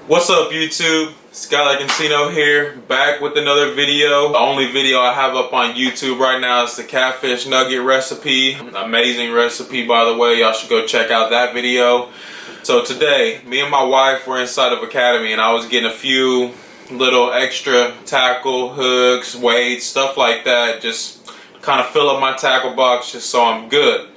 What's up, YouTube? Skylar Cantino here, back with another video. The only video I have up on YouTube right now is the catfish nugget recipe. Amazing recipe, by the way. Y'all should go check out that video. So today, me and my wife were inside of Academy and I was getting a few little extra tackle, hooks, weights, stuff like that. Just kind of fill up my tackle box just so I'm good.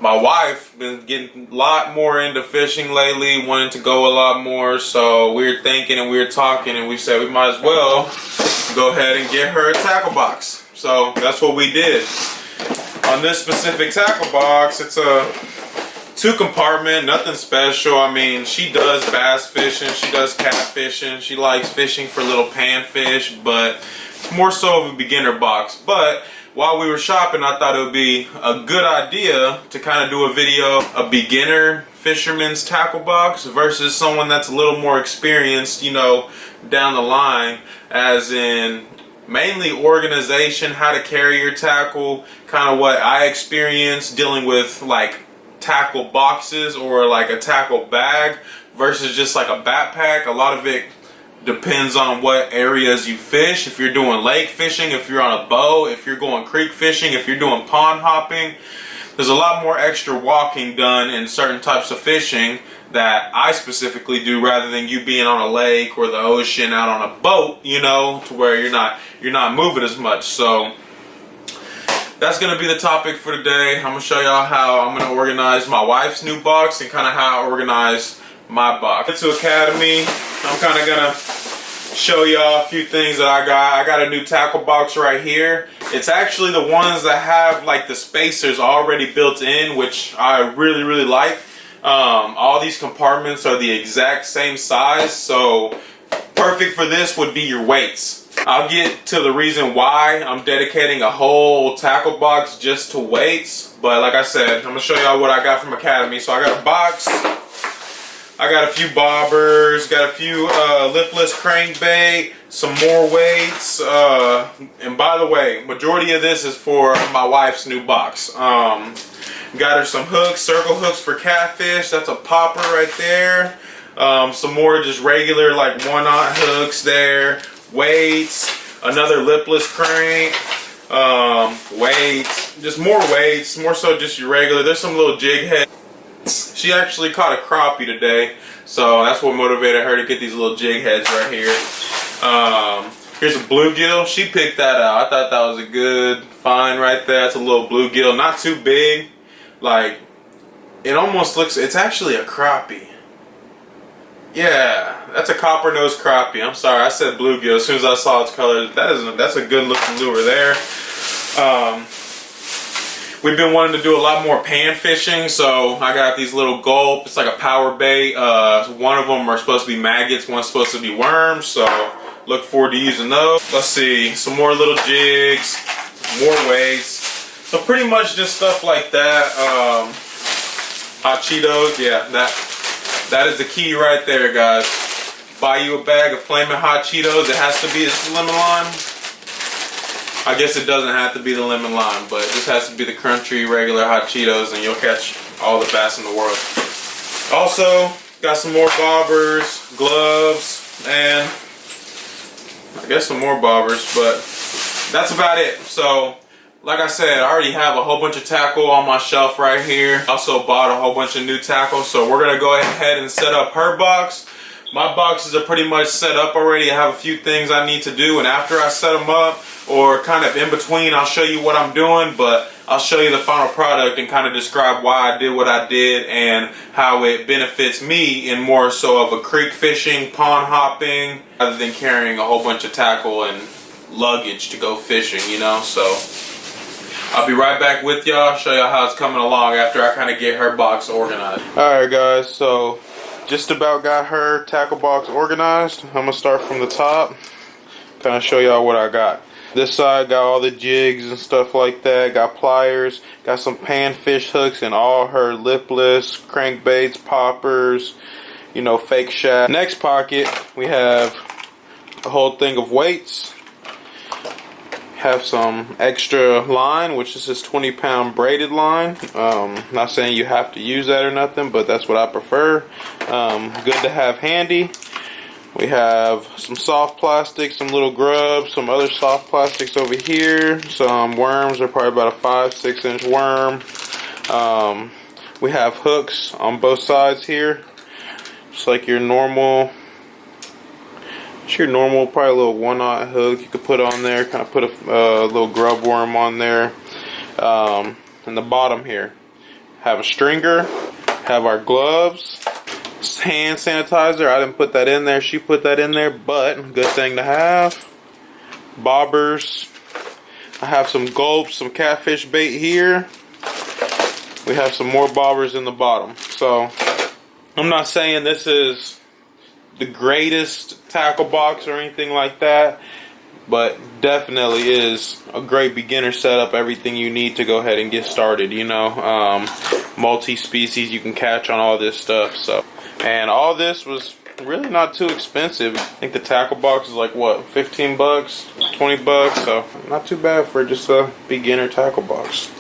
My wife been getting a lot more into fishing lately, wanting to go a lot more, so we were thinking and we were talking and we said we might as well go ahead and get her a tackle box. So that's what we did. On this specific tackle box, it's a 2-compartment, nothing special. I mean, she does bass fishing, she does catfishing, she likes fishing for little panfish, but it's more so of a beginner box. But while we were shopping, I thought it would be a good idea to kind of do a video, a beginner fisherman's tackle box versus someone that's a little more experienced, you know, down the line, as in mainly organization, how to carry your tackle, kind of what I experienced dealing with like tackle boxes or like a tackle bag versus just like a backpack. A lot of it depends on what areas you fish. If you're doing lake fishing, if you're on a boat, if you're going creek fishing, if you're doing pond hopping, there's a lot more extra walking done in certain types of fishing that I specifically do rather than you being on a lake or the ocean out on a boat, you know, to where you're not moving as much. So that's going to be the topic for today. I'm going to show y'all how I'm going to organize my wife's new box and kind of how I organize my box. To Academy, I'm kind of going to show y'all a few things that I got. I got a new tackle box right here. It's actually the ones that have like the spacers already built in, which I really like. All these compartments are the exact same size, so perfect for this would be your weights. I'll get to the reason why I'm dedicating a whole tackle box just to weights, but like I said, I'm gonna show y'all what I got from Academy. So I got a box, I got a few bobbers, got a few lipless crankbait, some more weights, and by the way, majority of this is for my wife's new box. Got her some hooks, circle hooks for catfish, that's a popper right there. Some more just regular like 1/0 hooks there. Weights, another lipless crank, weights, just more weights, more so just your regular. There's some little jig heads. She actually caught a crappie today, so that's what motivated her to get these little jig heads right here. Here's a bluegill. She picked that out. I thought that was a good find right there. It's a little bluegill, not too big. Like, it almost looks, it's actually a crappie. Yeah, that's a copper nose crappie. I'm sorry, I said bluegill as soon as I saw its color. That's a good looking lure there. We've been wanting to do a lot more pan fishing, so I got these little gulp. It's like a power bait. One of them are supposed to be maggots, one's supposed to be worms, so look forward to using those. Let's see, some more little jigs, more weights. So pretty much just stuff like that. Hot Cheetos, yeah, that is the key right there, guys. Buy you a bag of Flamin' Hot Cheetos. It has to be the lemon lime. I guess it doesn't have to be the lemon lime, but it just has to be the crunchy, regular Hot Cheetos, and you'll catch all the bass in the world. Also, got some more bobbers, gloves, and I guess some more bobbers, but that's about it. So, like I said, I already have a whole bunch of tackle on my shelf right here. Also bought a whole bunch of new tackle, so we're gonna go ahead and set up her box. My boxes are pretty much set up already. I have a few things I need to do, and after I set them up, or kind of in between, I'll show you what I'm doing, but I'll show you the final product and kind of describe why I did what I did and how it benefits me in more so of a creek fishing, pond hopping, rather than carrying a whole bunch of tackle and luggage to go fishing, you know. So I'll be right back with y'all, show y'all how it's coming along after I kind of get her box organized. Alright guys, so just about got her tackle box organized. I'm going to start from the top, kind of show y'all what I got. This side got all the jigs and stuff like that, got pliers, got some panfish hooks and all her lipless, crankbaits, poppers, you know, fake shad. Next pocket, we have a whole thing of weights. Have some extra line, which is this 20-pound braided line. Not saying you have to use that or nothing, but that's what I prefer. Good to have handy. We have some soft plastic, some little grubs, some other soft plastics over here. Some worms, are probably about a 5-6 inch worm. We have hooks on both sides here, just like your normal. Probably a little 1/0 hook you could put on there. Kind of put a little grub worm on there. And the bottom here, have a stringer, have our gloves, hand sanitizer. I didn't put that in there. She put that in there, but good thing to have. Bobbers. I have some gulps, some catfish bait here. We have some more bobbers in the bottom. So I'm not saying this is the greatest tackle box or anything like that, but definitely is a great beginner setup. Everything you need to go ahead and get started, you know. Multi-species you can catch on all this stuff. So, and all this was really not too expensive. I think the tackle box is like what, 15 bucks, 20 bucks, so not too bad for just a beginner tackle box.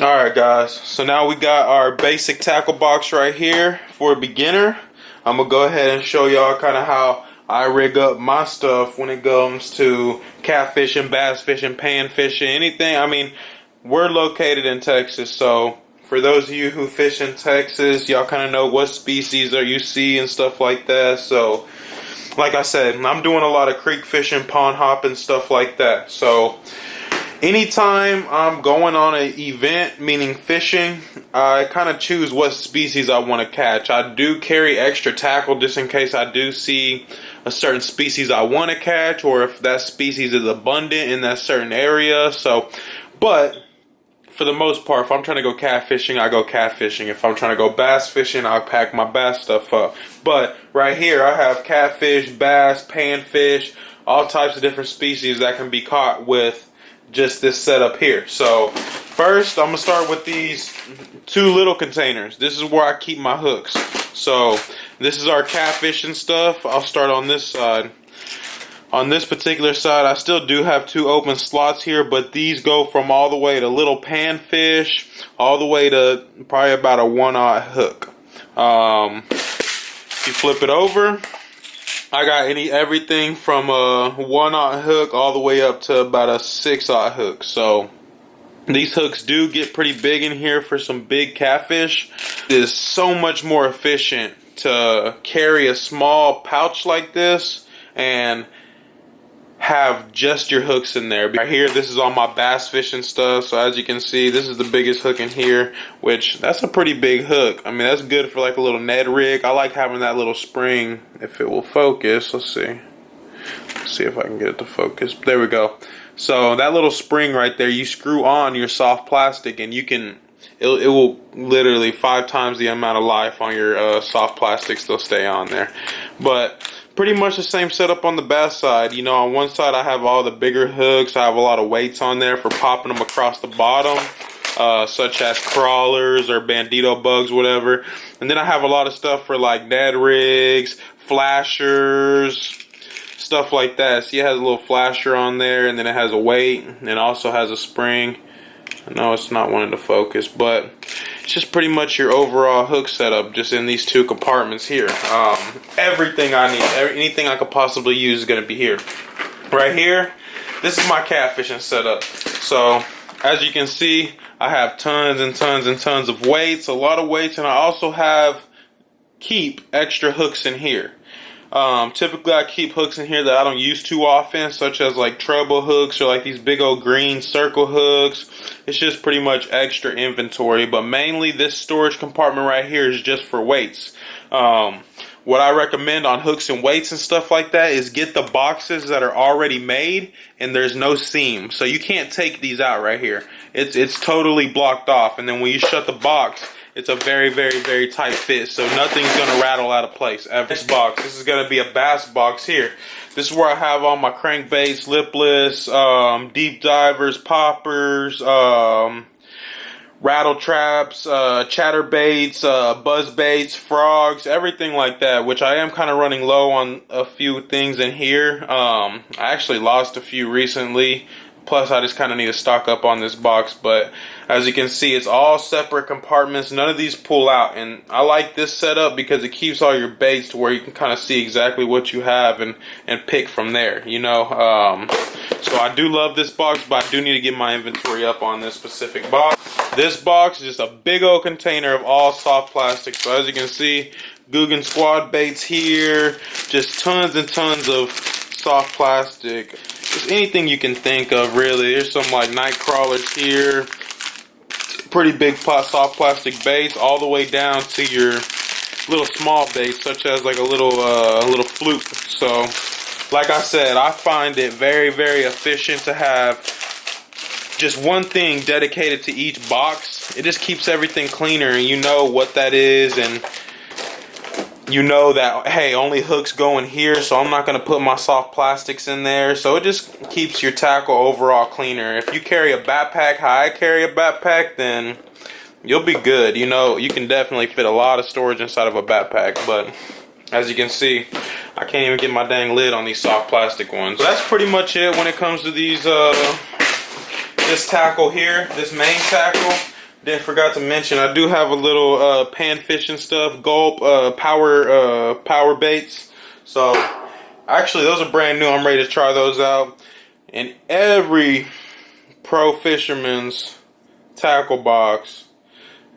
Alright guys, so now we got our basic tackle box right here for a beginner. I'm gonna go ahead and show y'all kind of how I rig up my stuff when it comes to catfishing, bass fishing, pan fishing, anything. I mean, we're located in Texas, so for those of you who fish in Texas, y'all kind of know what species are you see and stuff like that. So, like I said, I'm doing a lot of creek fishing, pond hopping, stuff like that. So, anytime I'm going on an event, meaning fishing, I kind of choose what species I want to catch. I do carry extra tackle just in case I do see a certain species I want to catch, or if that species is abundant in that certain area. So, but for the most part, if I'm trying to go catfishing, I go catfishing. If I'm trying to go bass fishing, I'll pack my bass stuff up. But right here, I have catfish, bass, panfish, all types of different species that can be caught with just this setup here. So first, I'm gonna start with these two little containers. This is where I keep my hooks. So this is our catfish and stuff. I'll start on this side. On this particular side, I still do have two open slots here, but these go from all the way to little panfish all the way to probably about a 1/0 hook. If you flip it over, I got everything from a 1/0 hook all the way up to about a 6/0 hook. So these hooks do get pretty big in here for some big catfish. It is so much more efficient to carry a small pouch like this and have just your hooks in there. Right here, this is all my bass fishing stuff. So as you can see, this is the biggest hook in here, which that's a pretty big hook. I mean, that's good for like a little Ned rig. I like having that little spring if it will focus. Let's see. Let's see if I can get it to focus. There we go. So that little spring right there, you screw on your soft plastic and you can, it will literally 5 times the amount of life on your soft plastic still stay on there. But pretty much the same setup on the bass side. You know, on one side I have all the bigger hooks. I have a lot of weights on there for popping them across the bottom, such as crawlers or bandito bugs, whatever. And then I have a lot of stuff for like Ned rigs, flashers, stuff like that. See, it has a little flasher on there, and then it has a weight, and it also has a spring. I know it's not wanting to focus, but it's just pretty much your overall hook setup just in these two compartments here. Everything I need, anything I could possibly use is going to be here. Right here, this is my catfishing setup. So as you can see, I have tons and tons and tons of weights, a lot of weights, and I also keep extra hooks in here. Typically I keep hooks in here that I don't use too often, such as like treble hooks or like these big old green circle hooks. It's just pretty much extra inventory, but mainly this storage compartment right here is just for weights. What I recommend on hooks and weights and stuff like that is get the boxes that are already made and there's no seam. So you can't take these out right here. It's totally blocked off, and then when you shut the box, it's a very, very, very tight fit, so nothing's going to rattle out of place. This box, this is going to be a bass box here. This is where I have all my crankbaits, lipless, deep divers, poppers, rattle traps, chatterbaits, buzz baits, frogs, everything like that, which I am kind of running low on a few things in here. I actually lost a few recently. Plus, I just kind of need to stock up on this box. But as you can see, it's all separate compartments. None of these pull out. And I like this setup because it keeps all your baits to where you can kind of see exactly what you have and pick from there, you know. So I do love this box, but I do need to get my inventory up on this specific box. This box is just a big old container of all soft plastic. So as you can see, Googan Squad baits here. Just tons and tons of soft plastic. Just anything you can think of, really. There's some like night crawlers here. Pretty big soft plastic baits, all the way down to your little small baits, such as like a little fluke. So, like I said, I find it very, very efficient to have just one thing dedicated to each box. It just keeps everything cleaner, and you know what that is, and you know that, hey, only hooks go in here, so I'm not going to put my soft plastics in there. So it just keeps your tackle overall cleaner. If you carry a backpack how I carry a backpack, then you'll be good. You know, you can definitely fit a lot of storage inside of a backpack. But as you can see, I can't even get my dang lid on these soft plastic ones. So that's pretty much it when it comes to these, this tackle here, this main tackle. Then forgot to mention, I do have a little pan fishing stuff, gulp, power baits. So actually, those are brand new. I'm ready to try those out. And every pro fisherman's tackle box,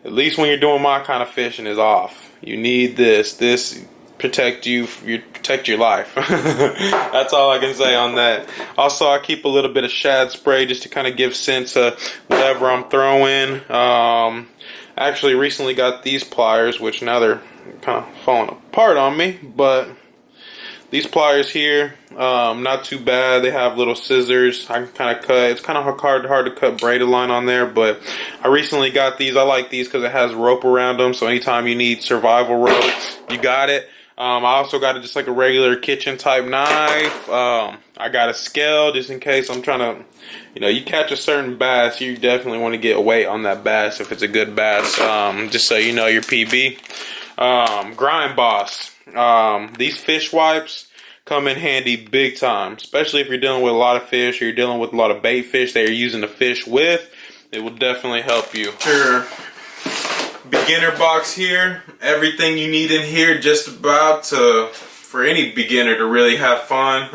at least when you're doing my kind of fishing, is off. You need this. This protect your life. That's all I can say on that. Also, I keep a little bit of shad spray just to kind of give scent to whatever I'm throwing. Actually recently got these pliers, which now they're kind of falling apart on me, but these pliers here, not too bad. They have little scissors. I can kind of cut. It's kind of hard to cut braided line on there, but I recently got these. I like these because it has rope around them, so anytime you need survival rope, you got it. I also got it just like a regular kitchen type knife. I got a scale just in case I'm trying to, you know, you catch a certain bass, you definitely want to get a weight on that bass if it's a good bass, just so you know your PB. Grind Boss. These fish wipes come in handy big time, especially if you're dealing with a lot of fish or you're dealing with a lot of bait fish that you're using the fish with. It will definitely help you. Sure. Beginner box here, everything you need in here just about for any beginner to really have fun.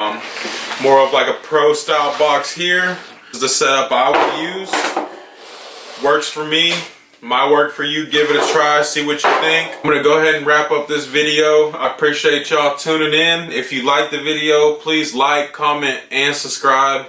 More of like a pro style box here. This is the setup I would use. Works for me, might work for you. Give it a try, see what you think. I'm gonna go ahead and wrap up this video. I appreciate y'all tuning in. If you like the video, please like, comment, and subscribe.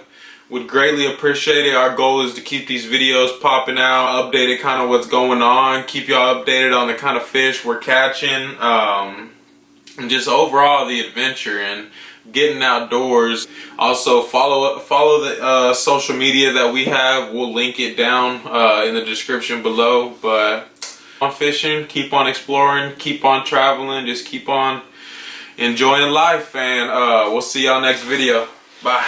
Would greatly appreciate it. Our goal is to keep these videos popping out, updated kind of what's going on, keep y'all updated on the kind of fish we're catching, and just overall the adventure and getting outdoors. Also follow the social media that we have. We'll link it down in the description below. But keep on fishing, keep on exploring, keep on traveling, just keep on enjoying life, and we'll see y'all next video. Bye.